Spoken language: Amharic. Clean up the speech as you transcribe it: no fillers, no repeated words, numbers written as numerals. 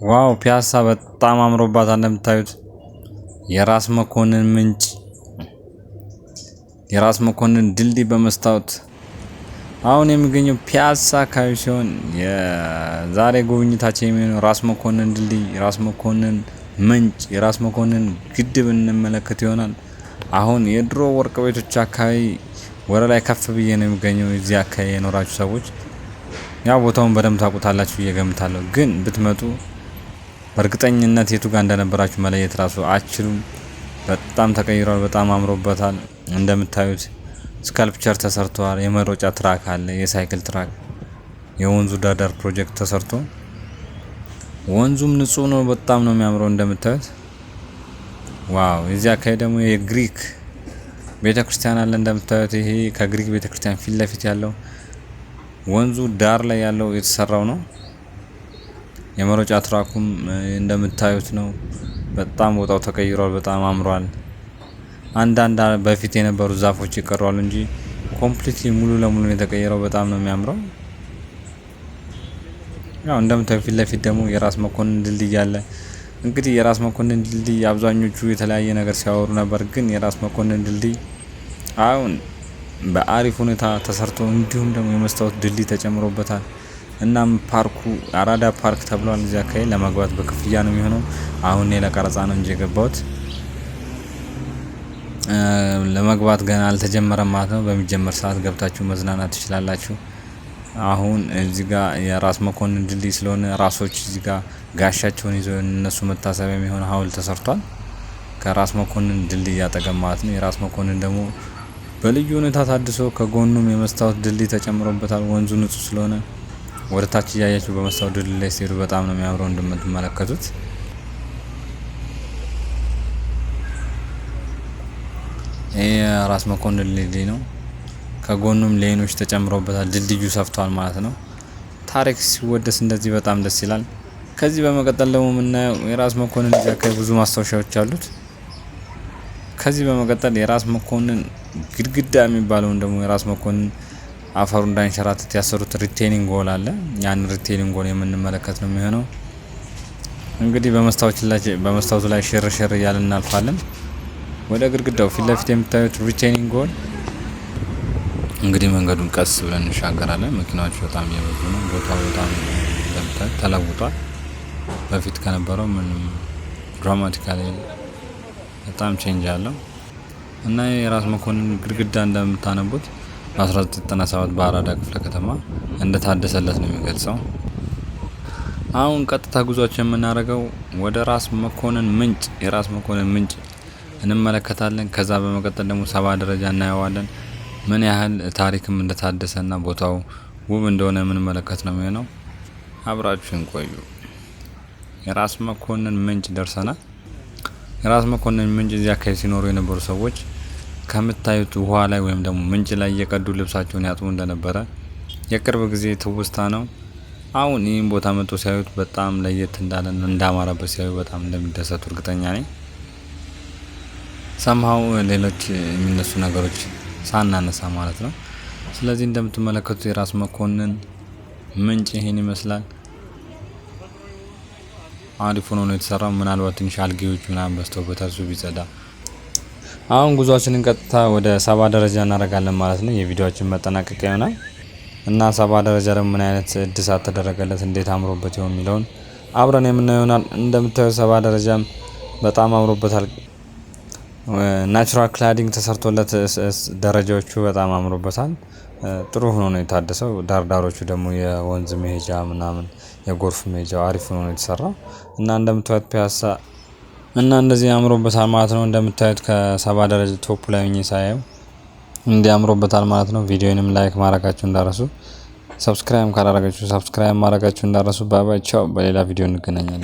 ዋው ፒያሳ በጣም አምሮባታል። እንደምታዩት የራስ መኮንን ምንጭ፣ የራስ መኮንን ድልድይ በመስታወት አሁን የሚገኘው ፒያሳ አካባቢ ሲሆን የዛሬ ጉብኝታችን የሚሆነው ራስ መኮንን ድልድይ፣ ራስ መኮንን ምንጭ፣ የራስ መኮንን ግድብ እንመለከት ይሆናል። አሁን የድሮ ወርቅ ቤቶች አካባቢ ወደ ላይ ከፍ ብዬ ነው የሚገኘው። እዚህ አካባቢ የኖራችሁ ሰዎች ያው ቦታውን በደንብ ታውቁታላችሁ ብዬ ገምታለሁ። ግን ብትመጡ በእርግጠኝነት የቱ ጋር እንደነበራችሁ መለየት ራሱ አችሉም። በጣም ተቀይሯል። በጣም አምሮበታል። እንደምታዩት ስካልፕቸር ተሰርቷል። የመሮጫ ትራክ አለ፣ የሳይክል ትራክ፣ የወንዙ ዳርዳር ፕሮጀክት ተሰርቶ ወንዙም ንጹህ ነው። በጣም ነው የሚያምረው እንደምታዩት። ዋው እዚህ አካባቢ ደግሞ የግሪክ ቤተክርስቲያን አለ እንደምታዩት። ይሄ ከግሪክ ቤተክርስቲያን ፊት ለፊት ያለው ወንዙ ዳር ላይ ያለው የተሰራው ነው። የመሮጫ ትራኩም እንደምታዩት ነው። በጣም ቦታው ተቀይሯል። በጣም አምሯል። አንዳንድ በፊት የነበሩ ዛፎች ይቀራሉ እንጂ ኮምፕሊትሊ ሙሉ ለሙሉ የተቀየረው በጣም ነው የሚያምረው። ያው እንደምታዩት ፊት ለፊት ደግሞ የራስ መኮንን ድልድይ አለ። እንግዲህ የራስ መኮንን ድልድይ አብዛኞቹ የተለያየ ነገር ሲያወሩ ነበር፣ ግን የራስ መኮንን ድልድይ አሁን በአሪፍ ሁኔታ ተሰርቶ እንዲሁም ደግሞ የመስታወት ድልድይ ተጨምሮበታል። እናም ፓርኩ አራዳ ፓርክ ተብሏል። እዚያ አካባቢ ለመግባት በክፍያ ነው የሚሆነው። አሁን እኔ ለቀረጻ ነው እንጂ የገባሁት ለመግባት ገና አልተጀመረም ማለት ነው። በሚጀመር ሰዓት ገብታችሁ መዝናናት ትችላላችሁ። አሁን እዚህ ጋር የራስ መኮንን ድልድይ ስለሆነ ራሶች እዚህ ጋር ጋሻቸውን ይዘው እነሱ መታሰቢያ የሚሆን ሐውልት ተሰርቷል ከራስ መኮንን ድልድይ አጠገብ ማለት ነው። የራስ መኮንን ደግሞ በልዩ ሁኔታ ታድሶ ከጎኑም የመስታወት ድልድይ ተጨምሮበታል። ወንዙ ንጹህ ስለሆነ ወደ ታች እያያችሁ በመስታወት ድልድይ ላይ ሲሄዱ በጣም ነው የሚያምረው እንደምትመለከቱት። ይሄ ራስ መኮንን ድልድይ ነው። ከጎኑም ሌኖች ተጨምሮበታል። ድልድዩ ሰፍቷል ማለት ነው። ታሪክ ሲወደስ እንደዚህ በጣም ደስ ይላል። ከዚህ በመቀጠል ደግሞ የምናየው የራስ መኮንን እዚያ አካባቢ ብዙ ማስታወሻዎች አሉት። ከዚህ በመቀጠል የራስ መኮንን ግድግዳ የሚባለውን ደግሞ የራስ መኮንን አፈሩ እንዳይንሸራተት ያሰሩት ሪቴኒንግ ጎል አለ። ያን ሪቴኒንግ ጎል የምንመለከት ነው የሚሆነው። እንግዲህ በመስታወቱ ላይ ሽር እያልን እናልፋለን ወደ ግድግዳው። ፊት ለፊት የምታዩት ሪቴኒንግ ጎል እንግዲህ መንገዱን ቀስ ብለን እንሻገራለን። መኪናዎች በጣም እየበዙ ነው። ቦታው በጣም እንደምታዩት ተለውጧል። በፊት ከነበረው ምንም ድራማቲካሊ በጣም ቼንጅ አለው እና የራስ መኮንን ግድግዳ እንደምታነቡት በ1997 በአራዳ ክፍለ ከተማ እንደታደሰለት ነው የሚገልጸው። አሁን ቀጥታ ጉዟችን የምናደርገው ወደ ራስ መኮንን ምንጭ፣ የራስ መኮንን ምንጭ እንመለከታለን። ከዛ በመቀጠል ደግሞ 70 ደረጃ እናየዋለን። ምን ያህል ታሪክም እንደታደሰና ቦታው ውብ እንደሆነ የምንመለከት ነው የሚሆነው። አብራችሁን ቆዩ። የራስ መኮንን ምንጭ ደርሰናል። የራስ መኮንን ምንጭ እዚያ አካባቢ ሲኖሩ የነበሩ ሰዎች ከምታዩት ውሃ ላይ ወይም ደግሞ ምንጭ ላይ እየቀዱ ልብሳቸውን ያጥቡ እንደነበረ የቅርብ ጊዜ ትውስታ ነው። አሁን ይህን ቦታ መጥቶ ሲያዩት በጣም ለየት እንዳለ እንዳማረበት ሲያዩ በጣም እንደሚደሰቱ እርግጠኛ ነኝ። ሰምሃው ሌሎች የሚነሱ ነገሮች ሳናነሳ ማለት ነው። ስለዚህ እንደምትመለከቱት የራስ መኮንን ምንጭ ይሄን ይመስላል። አሪፍ ሆኖ ነው የተሰራው። ምናልባት ትንሽ አልጌዎች ምናምን በስተውበታል እሱ ቢጸዳ። አሁን ጉዟችንን ቀጥታ ወደ 70 ደረጃ እናደርጋለን ማለት ነው። የቪዲዮአችን መጠናቀቂያ ይሆናል እና 70 ደረጃ ደግሞ ምን አይነት እድሳት ተደረገለት፣ እንዴት አምሮበት ይሆን የሚለውን አብረን የምናየው ይሆናል። እንደምታዩት 70 ደረጃም በጣም አምሮበታል። ናቹራል ክላዲንግ ተሰርቶለት ደረጃዎቹ በጣም አምሮበታል። ጥሩ ሆኖ ነው የታደሰው። ዳርዳሮቹ ደግሞ የወንዝ መሄጃ ምናምን የጎርፍ መሄጃው አሪፍ ሆኖ ነው የተሰራው እና እንደምታዩት ፒያሳ እና እንደዚህ አምሮበታል ማለት ነው። እንደምታዩት ከ70 ደረጃ ቶፕ ላይ ሆኜ ሳየው እንዲህ አምሮበታል ማለት ነው። ቪዲዮንም ላይክ ማድረጋችሁ እንዳረሱ፣ ሰብስክራይብ ካላደረጋችሁ ሰብስክራይብ ማድረጋችሁ እንዳረሱ። ባይ ባይ ቻው። በሌላ ቪዲዮ እንገናኛለን።